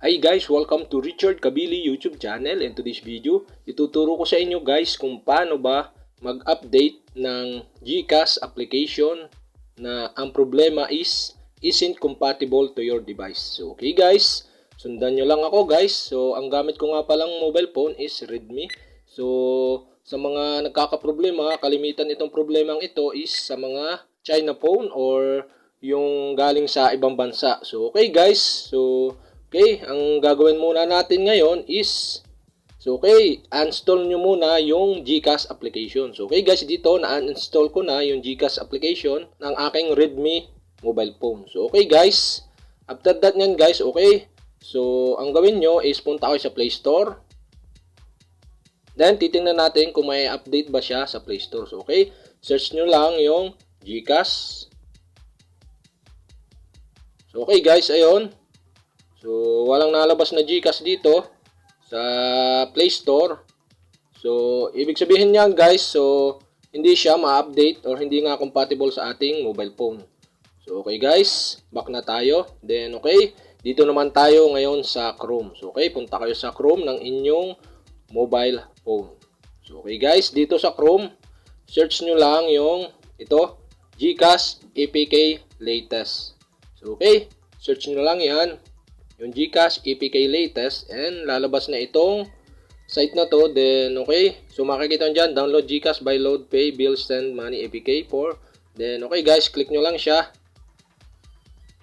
Hi guys, welcome to Richard Cabile YouTube channel. In today's video, ituturo ko sa inyo guys kung paano ba mag-update ng GCASH application na ang problema isn't compatible to your device. So okay guys, sundan nyo lang ako guys. So ang gamit ko nga palang mobile phone is Redmi. So sa mga nagkakaproblema, kalimitan itong problemang ito is sa mga China phone or yung galing sa ibang bansa. So okay guys, okay, ang gagawin muna natin ngayon is uninstall nyo muna yung GCash application. So okay guys, dito na-uninstall ko na yung GCash application ng aking Redmi mobile phone. So okay guys, after that nyan guys, okay, so ang gawin nyo is punta kayo sa playstore. Then titingnan natin kung may update ba siya sa playstore. So okay, search nyo lang yung GCash. So okay guys, ayun. So walang nalabas na GCash dito sa Play Store. So ibig sabihin niyan guys, so hindi siya ma-update or hindi nga compatible sa ating mobile phone. So okay guys, back na tayo. Then okay, dito naman tayo ngayon sa Chrome. So okay, punta kayo sa Chrome ng inyong mobile phone. So okay guys, dito sa Chrome, search nyo lang yung ito, GCash APK latest. So okay, search nyo lang yan, yung GCash APK latest, and lalabas na itong site na to. Then okay, so makikita nyo dyan, download GCash, buy, load, pay, bill, send money APK for. Then okay guys, click nyo lang siya.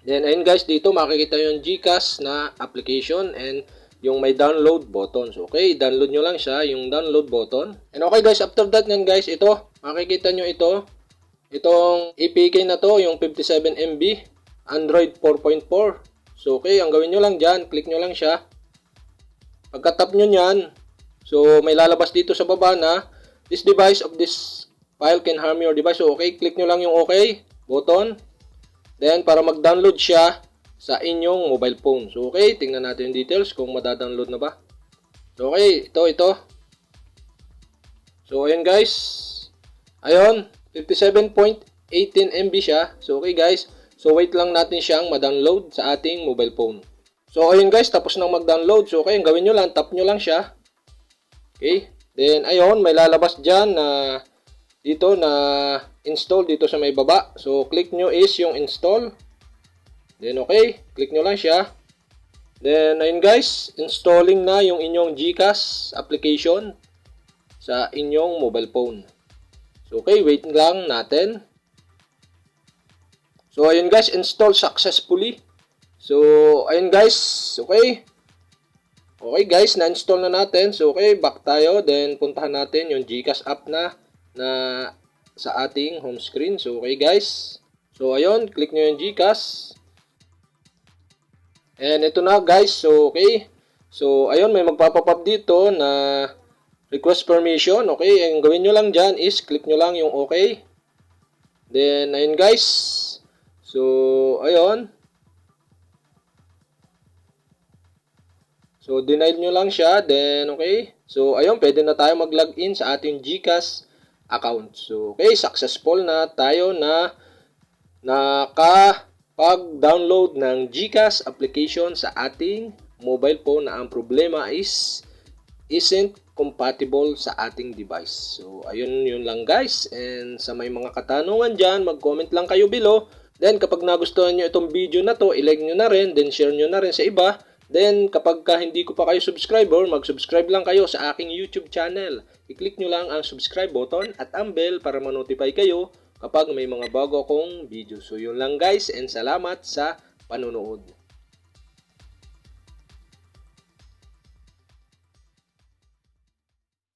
Then ayun guys, dito makikita yung GCash na application and yung may download button. So okay, download nyo lang siya, yung download button. And okay guys, after that nyan guys, ito, makikita nyo ito, itong APK na to, yung 57 MB, Android 4.4. So okay, ang gawin nyo lang dyan, click nyo lang siya. Pagka-tap nyo nyan, so may lalabas dito sa baba na this device of this file can harm your device. So okay, click nyo lang yung okay button. Then para mag-download siya sa inyong mobile phone. So okay, tingnan natin yung details kung madadownload na ba. So okay, ito. So ayun guys, ayun, 57.18 MB siya. So okay guys, so wait lang natin siyang ma-download sa ating mobile phone. So ayun guys, tapos nang mag-download. So okay, ang gawin nyo lang, tap nyo lang siya. Okay, then ayun, may lalabas dyan na dito na install dito sa may baba. So click nyo is yung install. Then okay, click nyo lang siya. Then ayun guys, installing na yung inyong GCash application sa inyong mobile phone. So okay, wait lang natin. So ayun guys, install successfully. So ayun guys, okay. Okay guys, na-install na natin. So okay, back tayo. Then puntahan natin yung GCash app na sa ating home screen. So okay guys. So ayun, click nyo yung GCash. And ito na guys. So okay. So ayun, may magpapapop dito na request permission. Okay, ang gawin nyo lang dyan is click nyo lang yung okay. Then ayun guys. So ayun. So denied nyo lang siya. Then okay. So ayun, pwede na tayo mag-login sa ating GCash account. So okay, successful na tayo na nakapag-download ng GCash application sa ating mobile phone na ang problema isn't compatible sa ating device. So ayun, yun lang guys. And sa may mga katanungan dyan, mag-comment lang kayo below. Then kapag nagustuhan nyo itong video na to, i-like nyo na rin, then share nyo na rin sa iba. Then kapag hindi ko pa kayo subscriber, mag-subscribe lang kayo sa aking YouTube channel. I-click nyo lang ang subscribe button at ang bell para ma-notify kayo kapag may mga bago akong video. So yun lang guys, and salamat sa panonood.